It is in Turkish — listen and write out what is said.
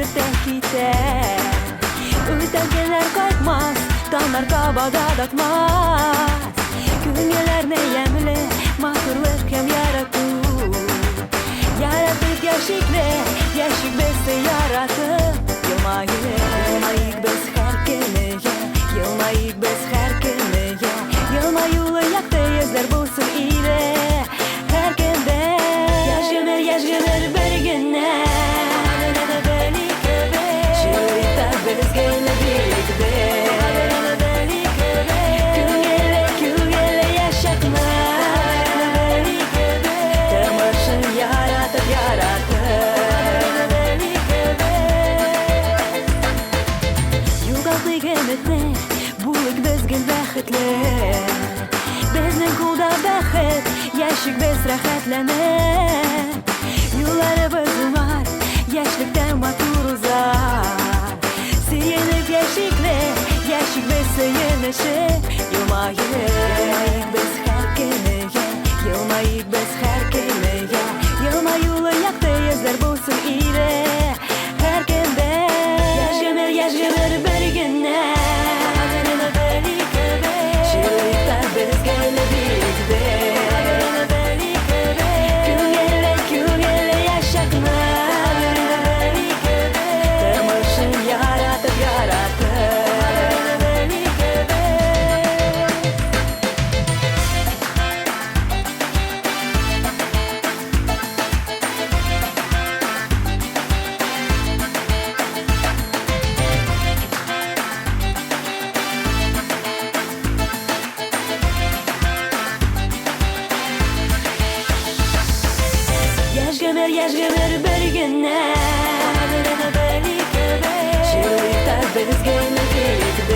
tekite. Ötegeler kalkmaz, damlar kabada datmaz. Güngeler ne yemle, maturluk hem yaratı. Yaratıp yaşıkle, yaşık beste yaratı. Yılmayık bez her kelmeye, yılmayık bez her kelmeye. Yılmayılı yakta yazlar bulsun ile her kende. Yaş gömer bir güne. Şöyle biz gene birlikte. Küngele yaşatma. Temışın yaratıp Yugaldı gemetne, bulik bezgin bəxetli. Beznin kulda bəxet, yaşık bez rahatlene. Yollarımız var, yaşlıktan matur uzar. Seyenip yaşıkle, yaşık bez seyeneşe. Yılmayık bez her kelmeye, yılmayık bez her kelmeye. Yılmayılı yakta yazlar bulsun ile her kende. Yaş gömer bir güne. Şiirlikten biz gene birlikte. Küngele yaşatma. Temışın yaratıp Yaş gömer bir güne. Şiirlikten biz gene birlikte.